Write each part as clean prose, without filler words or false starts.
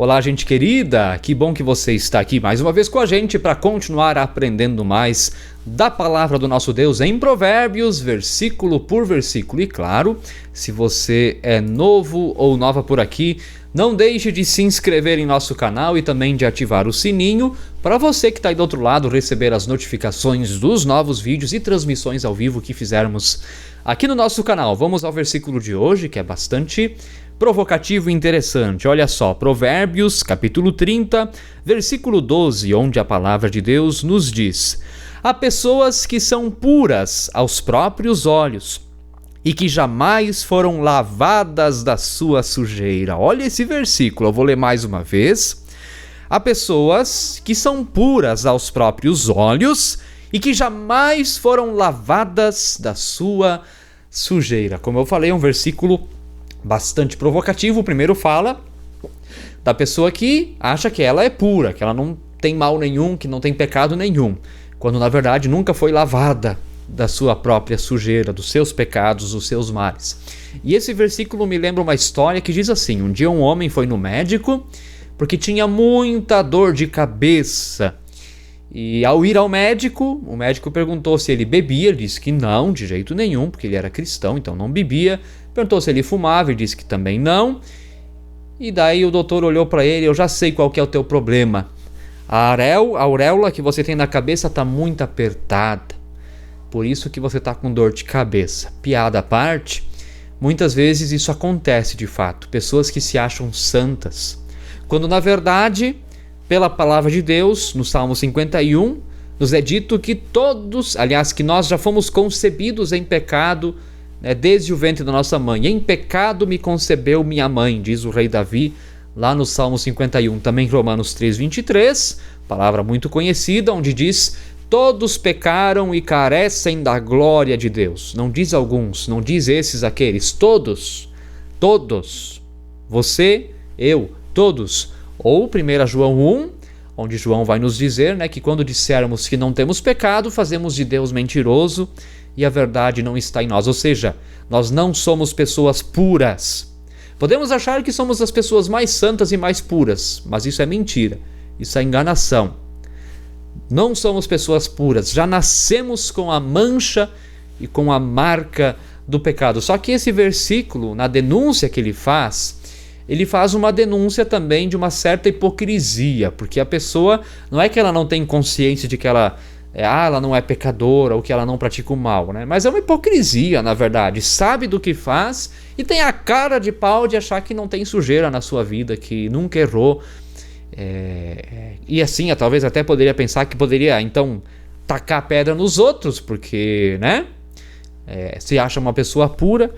Olá, gente querida, que bom que você está aqui mais uma vez com a gente para continuar aprendendo mais da palavra do nosso Deus em Provérbios, versículo por versículo. E claro, se você é novo ou nova por aqui, não deixe de se inscrever em nosso canal e também de ativar o sininho para você que está aí do outro lado receber as notificações dos novos vídeos e transmissões ao vivo que fizermos aqui no nosso canal. Vamos ao versículo de hoje, que é bastante provocativo e interessante. Olha só, Provérbios, capítulo 30, versículo 12, onde a palavra de Deus nos diz: há pessoas que são puras aos próprios olhos e que jamais foram lavadas da sua sujeira. Olha esse versículo, eu vou ler mais uma vez. Há pessoas que são puras aos próprios olhos e que jamais foram lavadas da sua sujeira. Como eu falei, é um versículo bastante provocativo. O primeiro fala da pessoa que acha que ela é pura, que ela não tem mal nenhum, que não tem pecado nenhum, quando na verdade nunca foi lavada da sua própria sujeira, dos seus pecados, dos seus males. E esse versículo me lembra uma história que diz assim: um dia um homem foi no médico porque tinha muita dor de cabeça. E ao ir ao médico, o médico perguntou se ele bebia. Ele disse que não, de jeito nenhum, porque ele era cristão, então não bebia. Perguntou se ele fumava, ele disse que também não. E daí o doutor olhou para ele: eu já sei qual que é o teu problema. A auréola que você tem na cabeça está muito apertada, por isso que você está com dor de cabeça. Piada à parte, muitas vezes isso acontece de fato. Pessoas que se acham santas, quando na verdade, pela palavra de Deus, no Salmo 51, nos é dito que que nós já fomos concebidos em pecado, desde o ventre da nossa mãe. Em pecado me concebeu minha mãe, diz o rei Davi, lá no Salmo 51. Também Romanos 3:23, palavra muito conhecida, onde diz: todos pecaram e carecem da glória de Deus. Não diz alguns, não diz esses, aqueles, todos, você, eu, todos. Ou 1 João 1, onde João vai nos dizer que quando dissermos que não temos pecado, fazemos de Deus mentiroso e a verdade não está em nós. Ou seja, nós não somos pessoas puras. Podemos achar que somos as pessoas mais santas e mais puras, mas isso é mentira, isso é enganação. Não somos pessoas puras, já nascemos com a mancha e com a marca do pecado. Só que esse versículo, na denúncia que ele faz uma denúncia também de uma certa hipocrisia, porque a pessoa, não é que ela não tem consciência de que ela não é pecadora ou que ela não pratica o mal, mas é uma hipocrisia, na verdade. Sabe do que faz e tem a cara de pau de achar que não tem sujeira na sua vida, que nunca errou. E assim, talvez até poderia pensar que poderia então tacar pedra nos outros, porque se acha uma pessoa pura.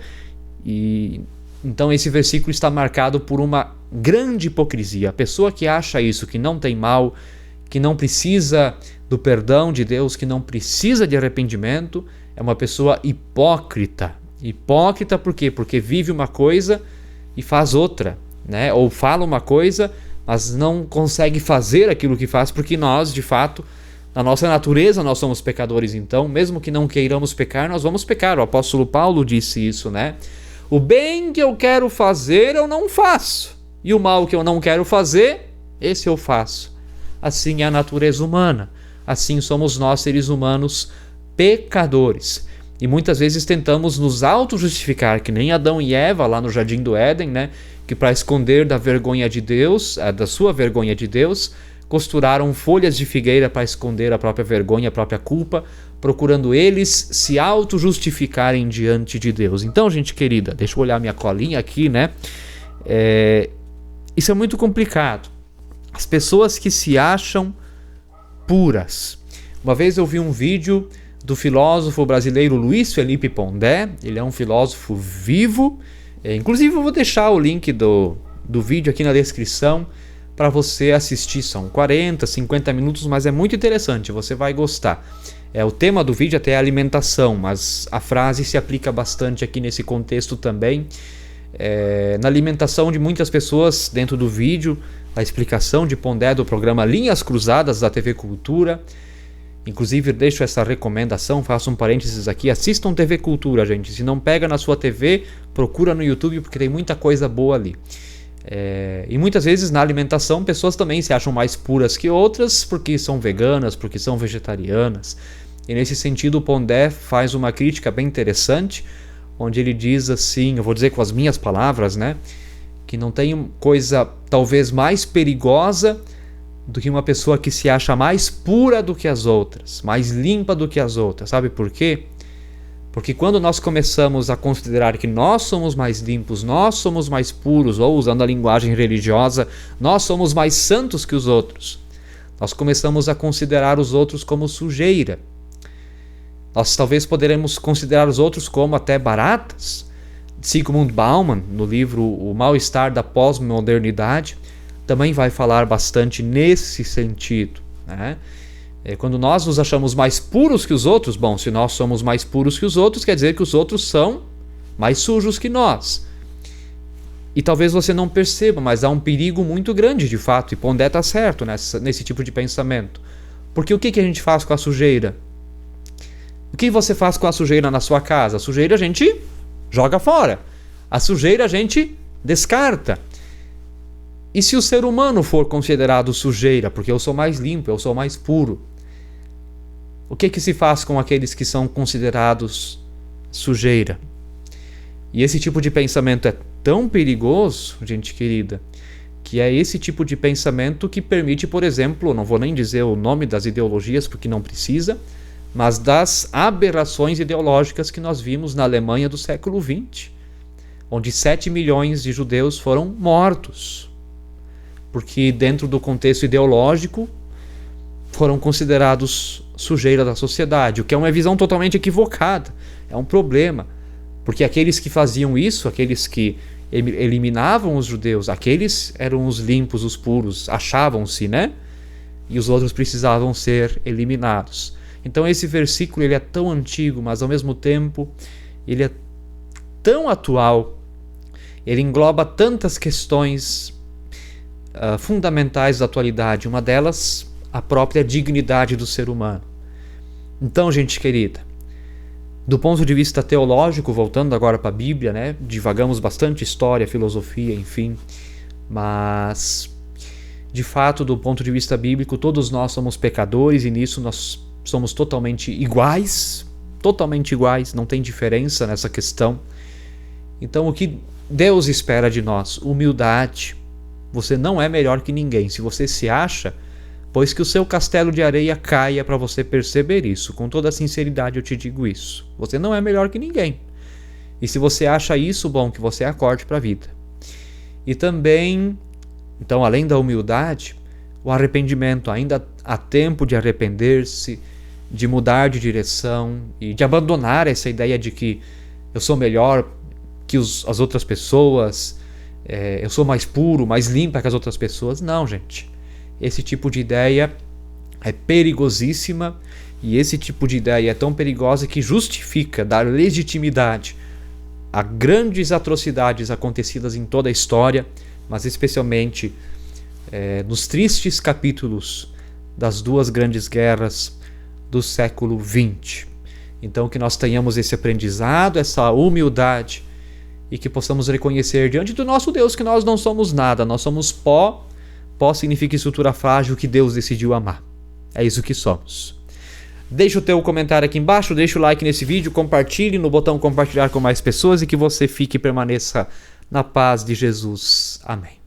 E então esse versículo está marcado por uma grande hipocrisia. A pessoa que acha isso, que não tem mal, que não precisa do perdão de Deus, que não precisa de arrependimento, é uma pessoa hipócrita. Hipócrita por quê? Porque vive uma coisa e faz outra, ou fala uma coisa, mas não consegue fazer aquilo que faz, porque nós, de fato, na nossa natureza, nós somos pecadores. Então, mesmo que não queiramos pecar, nós vamos pecar. O apóstolo Paulo disse isso, O bem que eu quero fazer, eu não faço. E o mal que eu não quero fazer, esse eu faço. Assim é a natureza humana. Assim somos nós, seres humanos, pecadores. E muitas vezes tentamos nos auto-justificar, que nem Adão e Eva lá no Jardim do Éden, que para esconder da vergonha de Deus, da sua vergonha de Deus, costuraram folhas de figueira para esconder a própria vergonha, a própria culpa, procurando eles se auto-justificarem diante de Deus. Então, gente querida, deixa eu olhar minha colinha aqui, isso é muito complicado. As pessoas que se acham puras. Uma vez eu vi um vídeo do filósofo brasileiro Luiz Felipe Pondé. Ele é um filósofo vivo. Inclusive eu vou deixar o link do vídeo aqui na descrição para você assistir. São 40, 50 minutos, mas é muito interessante, você vai gostar. O tema do vídeo até é alimentação, mas a frase se aplica bastante aqui nesse contexto também. Na alimentação de muitas pessoas, dentro do vídeo, a explicação de Pondé do programa Linhas Cruzadas da TV Cultura. Inclusive, deixo essa recomendação, faço um parênteses aqui, assistam TV Cultura, gente. Se não pega na sua TV, procura no YouTube, porque tem muita coisa boa ali. E muitas vezes na alimentação pessoas também se acham mais puras que outras porque são veganas, porque são vegetarianas. E nesse sentido o Pondé faz uma crítica bem interessante, onde ele diz assim, eu vou dizer com as minhas palavras, né, que não tem coisa talvez mais perigosa do que uma pessoa que se acha mais pura do que as outras, mais limpa do que as outras. Sabe por quê? Porque quando nós começamos a considerar que nós somos mais limpos, nós somos mais puros, ou usando a linguagem religiosa, nós somos mais santos que os outros, nós começamos a considerar os outros como sujeira. Nós talvez poderemos considerar os outros como até baratas. Zygmunt Bauman, no livro O Mal-Estar da Pós-Modernidade, também vai falar bastante nesse sentido, né? Quando nós nos achamos mais puros que os outros, bom, se nós somos mais puros que os outros, quer dizer que os outros são mais sujos que nós. E talvez você não perceba, mas há um perigo muito grande de fato, e Pondé está certo nesse tipo de pensamento. Porque o que a gente faz com a sujeira? O que você faz com a sujeira na sua casa? A sujeira a gente joga fora. A sujeira a gente descarta. E se o ser humano for considerado sujeira, porque eu sou mais limpo, eu sou mais puro, o que se faz com aqueles que são considerados sujeira? E esse tipo de pensamento é tão perigoso, gente querida, que é esse tipo de pensamento que permite, por exemplo, não vou nem dizer o nome das ideologias porque não precisa, mas das aberrações ideológicas que nós vimos na Alemanha do século XX, onde 7 milhões de judeus foram mortos, porque dentro do contexto ideológico foram considerados sujeira da sociedade, o que é uma visão totalmente equivocada, é um problema, porque aqueles que faziam isso, aqueles que eliminavam os judeus, aqueles eram os limpos, os puros, achavam-se, né? E os outros precisavam ser eliminados. Então esse versículo ele é tão antigo, mas ao mesmo tempo ele é tão atual, ele engloba tantas questões fundamentais da atualidade, uma delas a própria dignidade do ser humano. Então, gente querida, do ponto de vista teológico, voltando agora para a Bíblia, né, divagamos bastante história, filosofia, enfim, mas de fato, do ponto de vista bíblico, todos nós somos pecadores e nisso nós somos totalmente iguais, não tem diferença nessa questão. Então, o que Deus espera de nós? Humildade. Você não é melhor que ninguém. Se você se acha, pois que o seu castelo de areia caia para você perceber isso. Com toda sinceridade eu te digo isso. Você não é melhor que ninguém. E se você acha isso, bom, que você acorde para a vida. E também, então, além da humildade, o arrependimento. Ainda há tempo de arrepender-se, de mudar de direção e de abandonar essa ideia de que eu sou melhor que as outras pessoas, eu sou mais puro, mais limpa que as outras pessoas. Não, gente. Esse tipo de ideia é perigosíssima e esse tipo de ideia é tão perigosa que justifica dar legitimidade a grandes atrocidades acontecidas em toda a história, mas especialmente nos tristes capítulos das duas grandes guerras do século XX. Então que nós tenhamos esse aprendizado, essa humildade e que possamos reconhecer diante do nosso Deus que nós não somos nada, nós somos pó. Pó significa estrutura frágil que Deus decidiu amar. É isso que somos. Deixa o teu comentário aqui embaixo, deixa o like nesse vídeo, compartilhe no botão compartilhar com mais pessoas e que você fique e permaneça na paz de Jesus. Amém.